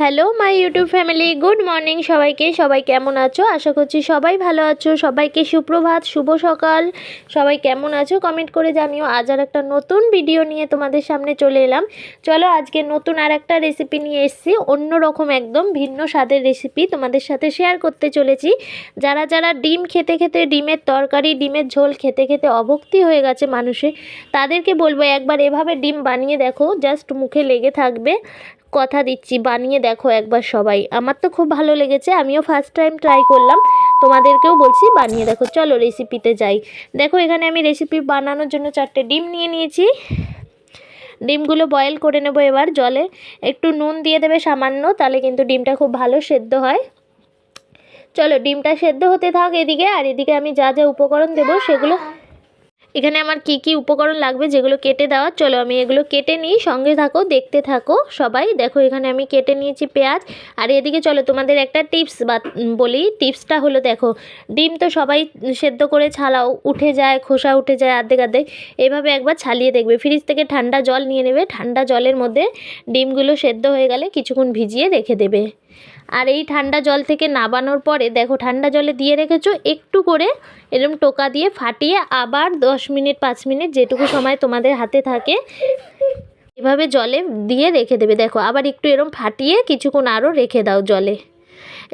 Hello my YouTube family, good morning সবাইকে। সবাই কেমন আছো? আশা করছি সবাই ভালো আছো। সবাইকে সুপ্রভাত, শুভ সকাল। সবাই কেমন আছো কমেন্ট করে জানিও। আজ আর একটা নতুন ভিডিও নিয়ে তোমাদের সামনে চলে এলাম। চলো আজকে নতুন আর একটা রেসিপি নিয়ে এসেছি, অন্যরকম একদম ভিন্ন স্বাদের রেসিপি তোমাদের সাথে শেয়ার করতে চলেছি। যারা যারা ডিম খেতে খেতে, ডিমের তরকারি, ডিমের ঝোল খেতে খেতে অভক্তি হয়ে গেছে মানুষের, তাদেরকে বলবো একবার এভাবে ডিম বানিয়ে দেখো, জাস্ট মুখে লেগে থাকবে। কথা দিচ্ছি, বানিয়ে দেখো একবার সবাই। আমার তো খুব ভালো লেগেছে, আমিও ফার্স্ট টাইম ট্রাই করলাম, তোমাদেরকেও বলছি বানিয়ে দেখো। চলো রেসিপিতে যাই। দেখো এখানে আমি রেসিপি বানানোর জন্য 4টে ডিম নিয়ে নিয়েছি। ডিমগুলো বয়েল করে নেব এবার জলে। একটু নুন দিয়ে দেবে সামান্য, তাহলে কিন্তু ডিমটা খুব ভালো সেদ্ধ হয়। চলো ডিমটা সেদ্ধ হতে থাক এদিকে, আর এদিকে আমি যা যা উপকরণ দেবো সেগুলো, এখানে আমার কি কি উপকরণ লাগবে যেগুলো কেটে দেওয়া, চলো আমি এগুলো কেটে নিই। সঙ্গে থাকো, দেখতে থাকো সবাই। দেখো এখানে আমি কেটে নিয়েছি পেঁয়াজ। আর এদিকে চলো তোমাদের একটা টিপস বলি। টিপসটা হলো, দেখো ডিম তো সবাই সেদ্ধ করে ছালাও উঠে যায়, খোসা উঠে যায় আর্ধেক আর্ধেক। এভাবে একবার ছালিয়ে দেখবে। ফ্রিজ থেকে ঠান্ডা জল নিয়ে নেবে, ঠান্ডা জলের মধ্যে ডিমগুলো সেদ্ধ হয়ে গেলে কিছুক্ষণ ভিজিয়ে রেখে দেবে। আর এই ঠান্ডা জল থেকে নাবানোর পরে দেখো ঠান্ডা জলে দিয়ে রেখেছো, একটু করে এরকম টোকা দিয়ে ফাটিয়ে আবার 10 মিনিট 5 মিনিট যেটুকু সময় তোমাদের হাতে থাকে এভাবে জলে দিয়ে রেখে দেবে। দেখো আবার একটু এরকম ফাটিয়ে কিছুক্ষণ আরও রেখে দাও জলে।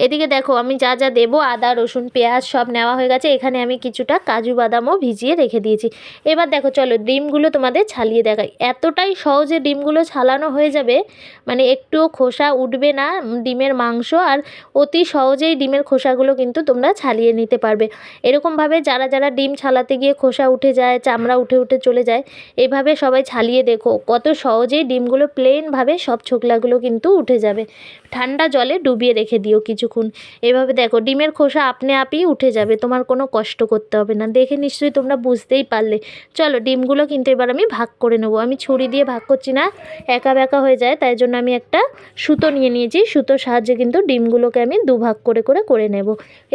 এদিকে দেখো আমি যা যা দেবো, আদা রসুন পেঁয়াজ সব নেওয়া হয়ে গেছে। এখানে আমি কিছুটা কাজু বাদামও ভিজিয়ে রেখে দিয়েছি। এবার দেখো চলো ডিমগুলো তোমাদের ছালিয়ে দেখাই। এতটাই সহজে ডিমগুলো ছালানো হয়ে যাবে, মানে একটুও খোসা উঠবে না ডিমের মাংস। আর অতি সহজেই ডিমের খোসাগুলো কিন্তু তোমরা ছালিয়ে নিতে পারবে। এরকমভাবে যারা যারা ডিম ছালাতে গিয়ে খোসা উঠে যায়, চামড়া উঠে উঠে চলে যায়, এভাবে সবাই ছালিয়ে দেখো কত সহজেই ডিমগুলো প্লেনভাবে সব ছোকলাগুলো কিন্তু উঠে যাবে। ঠান্ডা জলে ডুবিয়ে রেখে দিও কিছুক্ষণ। এভাবে দেখো ডিমের খোসা আপনি আপই উঠে যাবে, তোমার কোনো কষ্ট করতে হবে না। দেখে নিশ্চয়ই তোমরা বুঝতেই পারলে। চলো ডিমগুলো কিন্তু এবার আমি ভাগ করে নেবো। আমি ছুরি দিয়ে ভাগ করছি না, একা বেঁকা হয়ে যায়, তাই জন্য আমি একটা সুতো নিয়ে নিয়েছি। সুতোর সাহায্যে কিন্তু ডিমগুলোকে আমি দুভাগ করে করে করে নেব।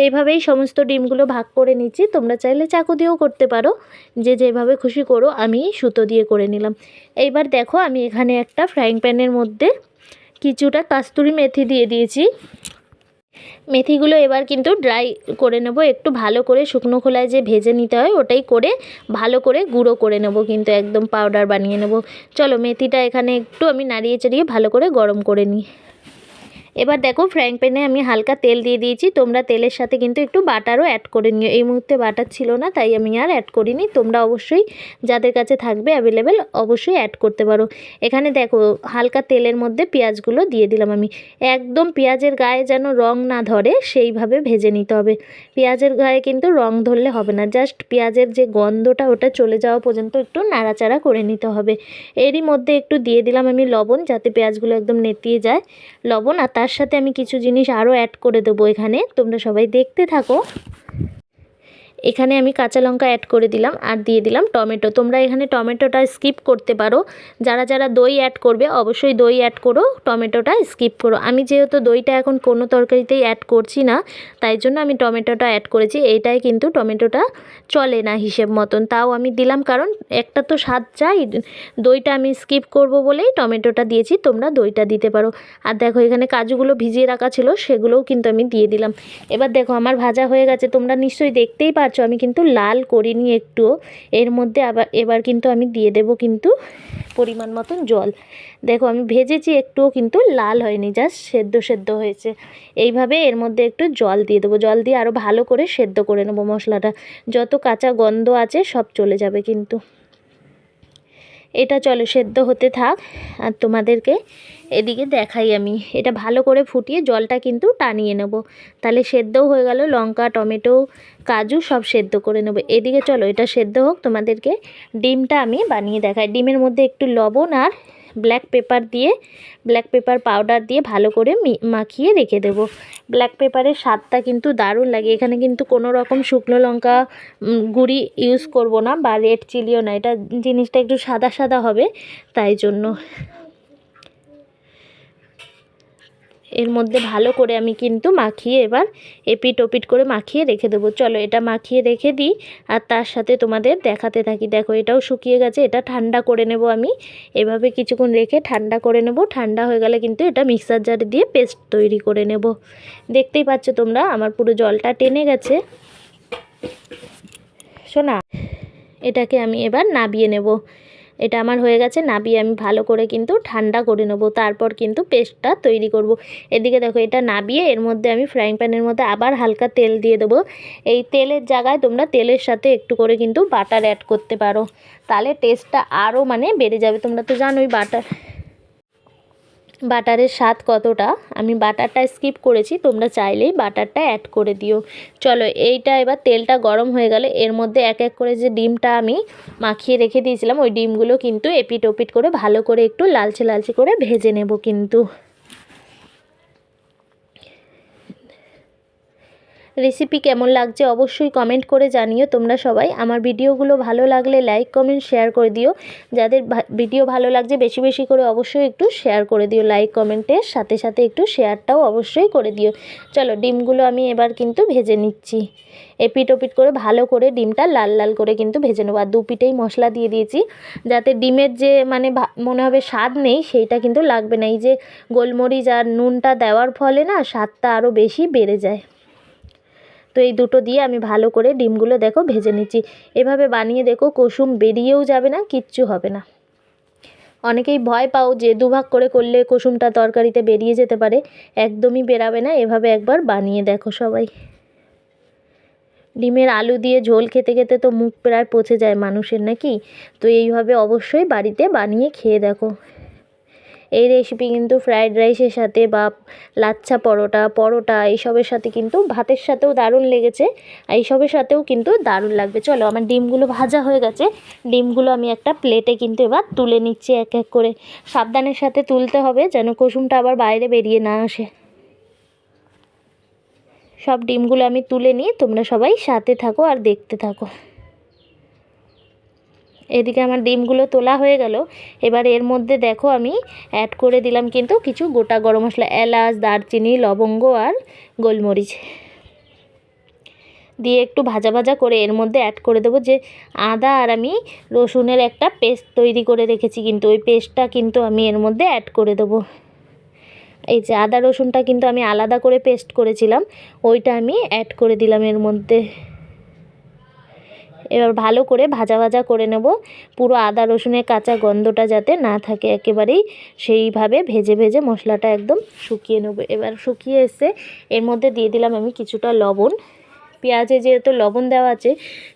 এইভাবেই সমস্ত ডিমগুলো ভাগ করে নিচ্ছি। তোমরা চাইলে চাকু দিয়েও করতে পারো, যে যেভাবে খুশি করো। আমি সুতো দিয়ে করে নিলাম। এইবার দেখো আমি এখানে একটা ফ্রাইং প্যানের মধ্যে কিছুটা কাস্তুরি মেথি দিয়ে দিয়েছি। মেথিগুলো এবার কিন্তু ড্রাই করে নেব, একটু ভালো করে শুকনো খোলায় যে ভেজে নিতে হয় ওটাই করে ভালো করে গুঁড়ো করে নেব, কিন্তু একদম পাউডার বানিয়ে নেব। চলো মেথিটা এখানে একটু আমি নাড়িয়ে চাড়িয়ে ভালো করে গরম করে নিই। এবার দেখো ফ্রাইং প্যানে আমি হালকা তেল দিয়ে দিয়েছি। তোমরা তেলের সাথে কিন্তু একটু বাটারও অ্যাড করে নিও। এই মুহূর্তে বাটার ছিল না, তাই আমি আর অ্যাড করিনি। তোমরা অবশ্যই যাদের কাছে থাকবে অ্যাভেলেবেল অবশ্যই অ্যাড করতে পারো। এখানে দেখো হালকা তেলের মধ্যে পেঁয়াজগুলো দিয়ে দিলাম আমি। একদম পেঁয়াজের গায়ে যেন রং না ধরে সেইভাবে ভেজে নিতে হবে। পেঁয়াজের গায়ে কিন্তু রং ধরলে হবে না, জাস্ট পেঁয়াজের যে গন্ধটা ওটা চলে যাওয়া পর্যন্ত একটু নাড়াচাড়া করে নিতে হবে। এরই মধ্যে একটু দিয়ে দিলাম আমি লবণ, যাতে পেঁয়াজগুলো একদম নেতিয়ে যায় লবণ। আর তার সাথে আমি কিছু জিনিস আরও অ্যাড করে দেবো এখানে, তোমরা সবাই দেখতে থাকো। এখানে আমি কাঁচা লঙ্কা অ্যাড করে দিলাম, আর দিয়ে দিলাম টমেটো। তোমরা এখানে টমেটোটা স্কিপ করতে পারো। যারা যারা দই অ্যাড করবে অবশ্যই দই অ্যাড করো, টমেটোটা স্কিপ করো। আমি যেহেতু দইটা এখন কোনো তরকারিতেই অ্যাড করছি না, তাই জন্য আমি টমেটোটা অ্যাড করেছি। এইটাই কিন্তু টমেটোটা চলে না হিসেব মতন, তাও আমি দিলাম, কারণ একটা তো স্বাদ চাই। দইটা আমি স্কিপ করব বলেই টমেটোটা দিয়েছি, তোমরা দইটা দিতে পারো। আর দেখো এখানে কাজুগুলো ভিজিয়ে রাখা ছিল, সেগুলোও কিন্তু আমি দিয়ে দিলাম। এবার দেখো আমার ভাজা হয়ে গেছে, তোমরা নিশ্চয়ই দেখতেই পাচ্ছ আমি কিন্তু লাল করিনি একটুও। এর মধ্যে এবার কিন্তু আমি দিয়ে দেব কিন্তু পরিমাণ মতন জল। দেখো আমি ভেজেছি, একটুও কিন্তু লাল হয়নি, জাস্ট সেদ্ধ সেদ্ধ হয়েছে। এইভাবে এর মধ্যে একটু জল দিয়ে দেবো। জল দিয়ে আরও ভালো করে সেদ্ধ করে নেবো মশলাটা, যত কাঁচা গন্ধ আছে সব চলে যাবে কিন্তু। এটা চলো সেদ্ধ হতে থাক, আর তোমাদেরকে এদিকে দেখাই আমি। এটা ভালো করে ফুটিয়ে জলটা কিন্তু টানিয়ে নেব, তাহলে সেদ্ধও হয়ে গেল। লঙ্কা টমেটো কাজু সব সেদ্ধ করে নেব। এদিকে চলো এটা সেদ্ধ হোক, তোমাদেরকে ডিমটা আমি বানিয়ে দেখাই। ডিমের মধ্যে একটু লবণ আর ব্ল্যাক পেপার পাউডার দিয়ে ভালো করে মাখিয়ে রেখে দেব। ব্ল্যাক পেপারের স্বাদটা কিন্তু দারুণ লাগে। এখানে কিন্তু কোনো রকম শুকনো লঙ্কা গুঁড়ি ইউজ করব না, বা রেড চিলিও না। এটা জিনিসটা একটু সাদা সাদা হবে, তাই জন্য। এর মধ্যে ভালো করে আমি কিন্তু মাখিয়ে এবার এপিট ওপিট করে মাখিয়ে রেখে দেবো। চলো এটা মাখিয়ে রেখে দিই আর তার সাথে তোমাদের দেখাতে থাকি। দেখো এটাও শুকিয়ে গেছে, এটা ঠান্ডা করে নেব আমি। এভাবে কিছুক্ষণ রেখে ঠান্ডা করে নেব। ঠান্ডা হয়ে গেলে কিন্তু এটা মিক্সার জারে দিয়ে পেস্ট তৈরি করে নেব। দেখতেই পাচ্ছ তোমরা আমার পুরো জলটা টেনে গেছে। শোনা, এটাকে আমি এবার নাবিয়ে নেব। এটা আমার হয়ে গেছে, নাবিয়ে আমি ভালো করে কিন্তু ঠান্ডা করে নেব, তারপর কিন্তু পেস্টটা তৈরি করব। এদিকে দেখো এটা নাবিয়ে এর মধ্যে আমি ফ্রাইং প্যানের মধ্যে আবার হালকা তেল দিয়ে দেবো। এই তেলের জায়গায় তোমরা তেলের সাথে একটু করে কিন্তু বাটার অ্যাড করতে পারো, তাহলে টেস্টটা আরও মানে বেড়ে যাবে। তোমরা তো জানোই বাটারের স্বাদ কতটা। আমি বাটারটা স্কিপ করেছি, তোমরা চাইলেই বাটারটা অ্যাড করে দিও। চলো এইটা এবার তেলটা গরম হয়ে গেলে এর মধ্যে এক এক করে যে ডিমটা আমি মাখিয়ে রেখে দিয়েছিলাম ওই ডিমগুলো কিন্তু এপিট ওপিট করে ভালো করে একটু লালচে লালচে করে ভেজে নেব কিন্তু। রেসিপি কেমন লাগছে অবশ্যই কমেন্ট করে জানিও তোমরা সবাই। আমার ভিডিওগুলো ভালো লাগলে লাইক কমেন্ট শেয়ার করে দিও। যাদের ভিডিও ভালো লাগছে বেশি বেশি করে অবশ্যই একটু শেয়ার করে দিও। লাইক কমেন্টের সাথে সাথে একটু শেয়ারটাও অবশ্যই করে দিও। চলো ডিমগুলো আমি এবার কিন্তু ভেজে নিচ্ছি। এপিট ওপিট করে ভালো করে ডিমটা লাল লাল করে কিন্তু ভেজে নেবো। আর দু পিঠেই মশলা দিয়ে দিয়েছি, যাতে ডিমের যে মানে মনে হবে স্বাদ নেই সেইটা কিন্তু লাগবে না। এই যে গোলমরিচ আর নুনটা দেওয়ার ফলে না স্বাদটা আরও বেশি বেড়ে যায়। তো এই দুটো দিয়ে আমি ভালো করে ডিমগুলো দেখো ভেজে নিচ্ছি। এভাবে বানিয়ে দেখো, কুসুম বেরিয়েও যাবে না, কিচ্ছু হবে না। অনেকেই ভয় পাও যে দুভাগ করে করলে কুসুমটা তরকারিতে বেরিয়ে যেতে পারে, একদমই বেরাবে না। এভাবে একবার বানিয়ে দেখো সবাই। ডিমের আলু দিয়ে ঝোল খেতে খেতে তো মুখ প্রায় পচে যায় মানুষের, নাকি? তো এইভাবে অবশ্যই বাড়িতে বানিয়ে খেয়ে দেখো। এই রেসিপি কিন্তু ফ্রায়েড রাইসের সাথে বা লাচ্ছা পরোটা এইসবের সাথে কিন্তু ভাতের সাথেও দারুণ লেগেছে, এইসবের সাথেও কিন্তু দারুণ লাগবে। চলো আমার ডিমগুলো ভাজা হয়ে গেছে, ডিমগুলো আমি একটা প্লেটে কিন্তু এবার তুলে নিচ্ছি এক এক করে। সাবধানের সাথে তুলতে হবে যেন কুসুমটা আবার বাইরে বেরিয়ে না আসে। সব ডিমগুলো আমি তুলে নিই, তোমরা সবাই সাথে থাকো আর দেখতে থাকো। এদিকে আমার ডিমগুলো তোলা হয়ে গেল। এবার এর মধ্যে দেখো আমি অ্যাড করে দিলাম কিন্তু কিছু গোটা গরম মশলা, এলাচ, দারচিনি, লবঙ্গ আর গোলমরিচ দিয়ে একটু ভাজা ভাজা করে এর মধ্যে অ্যাড করে দেবো যে আদা আর আমি রসুনের একটা পেস্ট তৈরি করে রেখেছি, কিন্তু ওই পেস্টটা কিন্তু আমি এর মধ্যে অ্যাড করে দেবো। এই যে আদা রসুনটা কিন্তু আমি আলাদা করে পেস্ট করেছিলাম, ওইটা আমি অ্যাড করে দিলাম এর মধ্যে। এবার ভালো করে ভাজা ভাজা করে নেব, পুরো আদা রসুনের কাঁচা গন্ধটা যাতে না থাকে একেবারেই, সেইভাবে ভেজে ভেজে মশলাটা একদম শুকিয়ে নেব। এবার শুকিয়ে এসে এর মধ্যে দিয়ে দিলাম আমি কিছুটা লবণ। পেঁয়াজে যেহেতু লবণ দেওয়া আছে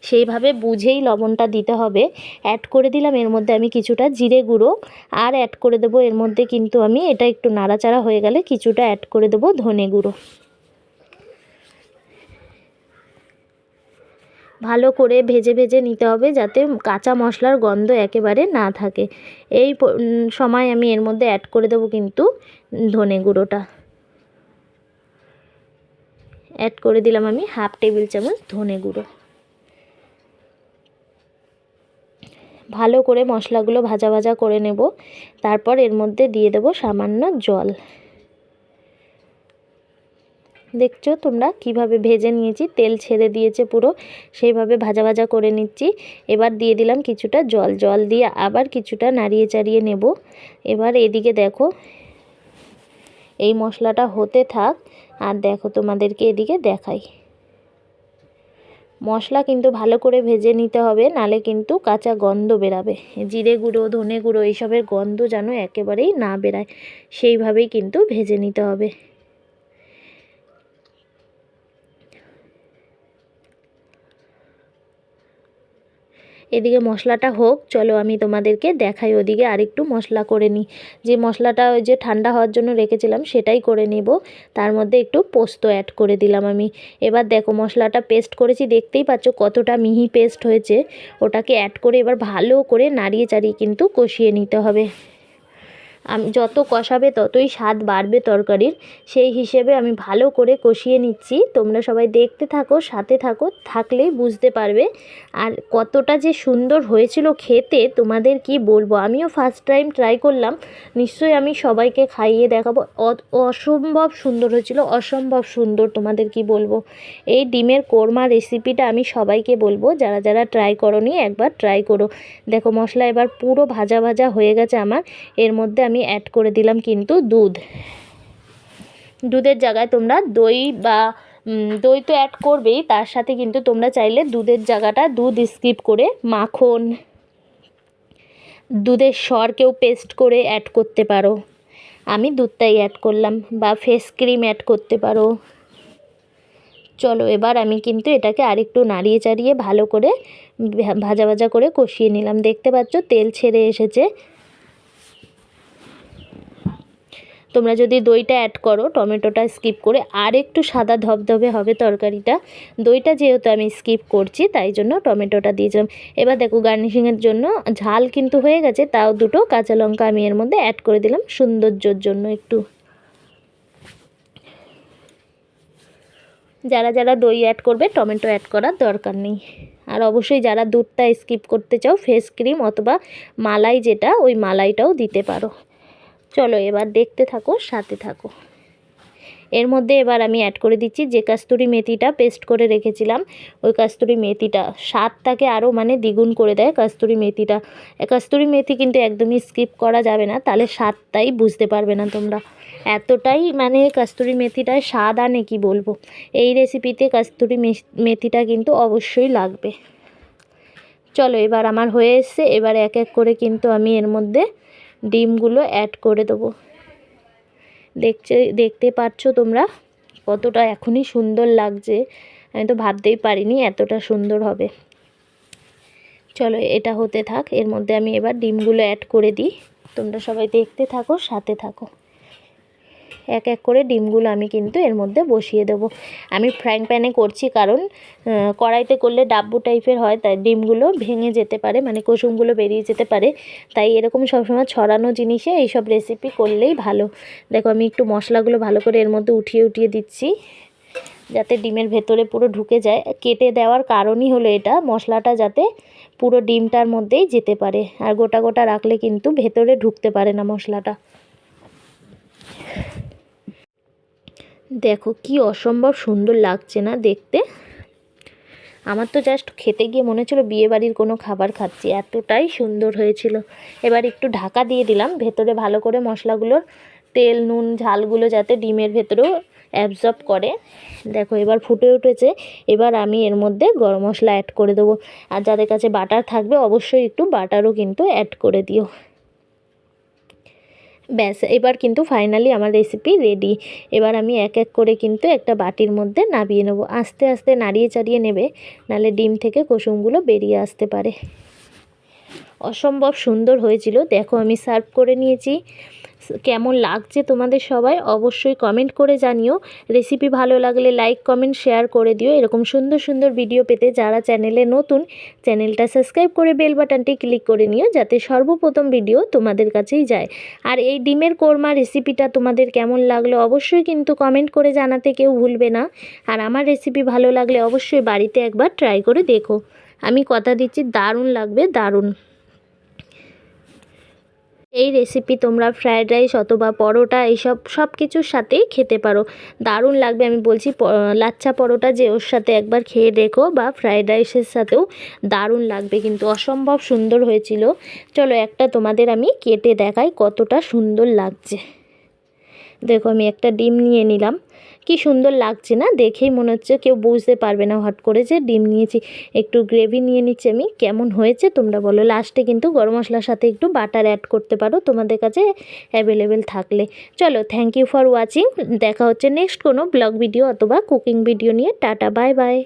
সেইভাবে বুঝেই লবণটা দিতে হবে। অ্যাড করে দিলাম এর মধ্যে আমি কিছুটা জিরে গুঁড়ো, আর অ্যাড করে দেবো এর মধ্যে কিন্তু আমি এটা একটু নাড়াচাড়া হয়ে গেলে কিছুটা অ্যাড করে দেবো ধনে গুঁড়ো। ভালো করে ভেজে ভেজে নিতে হবে যাতে কাঁচা মশলার গন্ধ একেবারে না থাকে। এই সময় আমি এর মধ্যে অ্যাড করে দেবো কিন্তু ধনে গুঁড়োটা। অ্যাড করে দিলাম আমি হাফ টেবিল চামচ ধনে গুঁড়ো। ভালো করে মশলাগুলো ভাজা ভাজা করে নেব, তারপর এর মধ্যে দিয়ে দেবো সামান্য জল। দেখছো তোমরা কিভাবে ভেজে নিয়েছি, তেল ছেড়ে দিয়েছে পুরো, সেইভাবে ভাজা ভাজা করে নিচ্ছি। এবার দিয়ে দিলাম কিছুটা জল দিয়ে আবার কিছুটা নাড়িয়ে চাড়িয়ে নেব। এবার এদিকে দেখো এই মশলাটা হতে থাক, আর দেখো তোমাদেরকে এদিকে দেখাই। মশলা কিন্তু ভালো করে ভেজে নিতে হবে, নালে কিন্তু কাঁচা গন্ধ বেরাবে। জিরে গুঁড়ো, ধনে গুঁড়ো এইসবের গন্ধ যেন একেবারেই না বেরায়, সেইভাবেই কিন্তু ভেজে নিতে হবে। এদিকে মশলাটা হোক, চলো আমি তোমাদেরকে দেখাই ওদিকে আরেকটু মশলা করে নিই। যে মশলাটা ওই যে ঠান্ডা হওয়ার জন্য রেখেছিলাম সেটাই করে নেব। তার মধ্যে একটু পোস্ত অ্যাড করে দিলাম আমি। এবার দেখো মশলাটা পেস্ট করেছি, দেখতেই পাচ্ছ কতটা মিহি পেস্ট হয়েছে। ওটাকে অ্যাড করে এবার ভালো করে নাড়িয়ে চাড়িয়ে কিন্তু কষিয়ে নিতে হবে। আমি যত কষাবে ততই স্বাদ বাড়বে তরকারির, সেই হিসেবে আমি ভালো করে কষিয়ে নিচ্ছি। তোমরা সবাই দেখতে থাকো, সাথে থাকো, থাকলেই বুঝতে পারবে। আর কতটা যে সুন্দর হয়েছিল খেতে তোমাদের কি বলবো। আমিও ফার্স্ট টাইম ট্রাই করলাম, নিশ্চয়ই আমি সবাইকে খাইয়ে দেখাবো। অসম্ভব সুন্দর হয়েছিল, অসম্ভব সুন্দর, তোমাদের কি বলবো। এই ডিমের কোরমা রেসিপিটা আমি সবাইকে বলবো, যারা যারা ট্রাই করোনি একবার ট্রাই করো। দেখো মশলা এবার পুরো ভাজা ভাজা হয়ে গেছে আমার। এর মধ্যে আমি অ্যাড করে দিলাম কিন্তু দুধের জায়গায় তোমরা দই বা দই তো অ্যাড করবেই, তার সাথে কিন্তু তোমরা চাইলে দুধের জায়গাটা দুধ স্কিপ করে মাখন, দুধের সর কেউ পেস্ট করে অ্যাড করতে পারো। আমি দুধটাই অ্যাড করলাম, বা ফেস ক্রিম অ্যাড করতে পারো। চলো এবার আমি কিন্তু এটাকে আরেকটু নাড়িয়ে চাড়িয়ে ভালো করে ভাজা ভাজা করে কষিয়ে নিলাম। দেখতে পাচ্ছ তেল ছেড়ে এসেছে। তোমরা যদি দইটা অ্যাড করো, টমেটোটা স্কিপ করে, আর একটু সাদা ধবধবে হবে তরকারিটা। দইটা যেহেতু আমি স্কিপ করছি তাই জন্য টমেটোটা দিয়েছিলাম। এবার দেখো গার্নিশিংয়ের জন্য ঝাল কিন্তু হয়ে গেছে, তাও দুটো কাঁচা লঙ্কা আমি এর মধ্যে অ্যাড করে দিলাম সৌন্দর্যর জন্য একটু। যারা যারা দই অ্যাড করবে টমেটো অ্যাড করার দরকার নেই। আর অবশ্যই যারা দুধটা স্কিপ করতে চাও, ফেস ক্রিম অথবা মালাই, যেটা ওই মালাইটাও দিতে পারো। চলো এবার দেখতে থাকো, সাথে থাকো। এর মধ্যে এবার আমি অ্যাড করে দিচ্ছি যে কাস্তুরি মেথিটা পেস্ট করে রেখেছিলাম। ওই কাস্তুরি মেথিটা স্বাদটাকে আরও মানে দ্বিগুণ করে দেয় কাস্তুরি মেথিটা। কাস্তুরি মেথি কিন্তু একদমই স্কিপ করা যাবে না, তাহলে স্বাদটাই বুঝতে পারবে না তোমরা। এতটাই মানে কাস্তুরি মেথিটায় স্বাদ আনে কি বলবো। এই রেসিপিতে কাস্তুরি মেথিটা কিন্তু অবশ্যই লাগবে। চলো এবার আমার হয়ে এসছে। এবার এক এক করে কিন্তু আমি এর মধ্যে ডিমগুলো অ্যাড করে দেবো। দেখতে পাচ্ছ তোমরা কতটা এখনই সুন্দর লাগছে। আমি তো ভাবতেই পারিনি এতটা সুন্দর হবে। চলো এটা হতে থাক, এর মধ্যে আমি এবার ডিমগুলো অ্যাড করে দিই। তোমরা সবাই দেখতে থাকো, সাথে থাকো। এক এক করে ডিমগুলো আমি কিন্তু এর মধ্যে বসিয়ে দেবো। আমি ফ্রাইং প্যানে করছি, কারণ কড়াইতে করলে ডাব্বু টাইপের হয়, তাই ডিমগুলো ভেঙে যেতে পারে, মানে কুসুমগুলো বেরিয়ে যেতে পারে। তাই এরকম সবসময় ছড়ানো জিনিসে এইসব রেসিপি করলেই ভালো। দেখো আমি একটু মশলাগুলো ভালো করে এর মধ্যে উঠিয়ে দিচ্ছি, যাতে ডিমের ভেতরে পুরো ঢুকে যায়। কেটে দেওয়ার কারণই হলো এটা, মশলাটা যাতে পুরো ডিমটার মধ্যেই যেতে পারে। আর গোটা গোটা রাখলে কিন্তু ভেতরে ঢুকতে পারে না মশলাটা। দেখো কি অসম্ভব সুন্দর লাগছে না দেখতে। আমার তো জাস্ট খেতে গিয়ে মনে হচ্ছিলো বিয়েবাড়ির কোনো খাবার খাচ্ছি, এতটাই সুন্দর হয়েছিল। এবার একটু ঢাকা দিয়ে দিলাম, ভেতরে ভালো করে মশলাগুলোর তেল নুন ঝালগুলো যাতে ডিমের ভেতরেও অ্যাবজর্ব করে। দেখো এবার ফুটে উঠেছে। এবার আমি এর মধ্যে গরম মশলা অ্যাড করে দেবো। আর যাদের কাছে বাটার থাকবে অবশ্যই একটু বাটারও কিন্তু অ্যাড করে দিও। ব্যাস এবার কিন্তু ফাইনালি আমার রেসিপি রেডি। এবার আমি এক এক করে কিন্তু একটা বাটির মধ্যে নামিয়ে নেব। আস্তে আস্তে নাড়িয়ে চাড়িয়ে নেবে, নাহলে ডিম থেকে কুসুমগুলো বেরিয়ে আসতে পারে। অসম্ভব সুন্দর হয়েছিল। দেখো আমি সার্ভ করে নিয়েছি। কেমন লাগছে তোমাদের সবাই অবশ্যই কমেন্ট করে জানিও। রেসিপি ভালো লাগলে লাইক কমেন্ট শেয়ার করে দিও। এরকম সুন্দর সুন্দর ভিডিও পেতে যারা চ্যানেলে নতুন, চ্যানেলটা সাবস্ক্রাইব করে বেল বাটনটি ক্লিক করে নিও, যাতে সর্বপ্রথম ভিডিও তোমাদের কাছেই যায়। আর এই ডিমের কোরমা রেসিপিটা তোমাদের কেমন লাগলো অবশ্যই কিন্তু কমেন্ট করে জানাতে কেউ ভুলবে না। আর আমার রেসিপি ভালো লাগলে অবশ্যই বাড়িতে একবার ট্রাই করে দেখো। আমি কথা দিচ্ছি দারুণ লাগবে, দারুণ। এই রেসিপি তোমরা ফ্রায়েড রাইস অথবা পরোটা এইসব সব কিছুর সাথেই খেতে পারো, দারুণ লাগবে। আমি বলছি লাচ্ছা পরোটা যে ওর সাথে একবার খেয়ে দেখো, বা ফ্রায়েড রাইসের সাথেও দারুণ লাগবে, কিন্তু অসম্ভব সুন্দর হয়েছিল। চলো একটা তোমাদের আমি কেটে দেখাই কতটা সুন্দর লাগছে। দেখো আমি একটা ডিম নিয়ে নিলাম, কি সুন্দর লাগছে না, দেখেই মনে হচ্ছে কেউ বুঝতে পারবে না হট করে যে ডিম নিয়েছি। একটু গ্রেভি নিয়ে নিচ্ছি আমি, কেমন হয়েছে তোমরা বলো। লাস্টে কিন্তু গরম মশলার সাথে একটু বাটার অ্যাড করতে পারো তোমাদের কাছে অ্যাভেলেবেল থাকলে। চলো থ্যাংক ইউ ফর ওয়াচিং। দেখা হচ্ছে নেক্সট কোনো ব্লগ ভিডিও অথবা কুকিং ভিডিও নিয়ে। Tata, bye bye.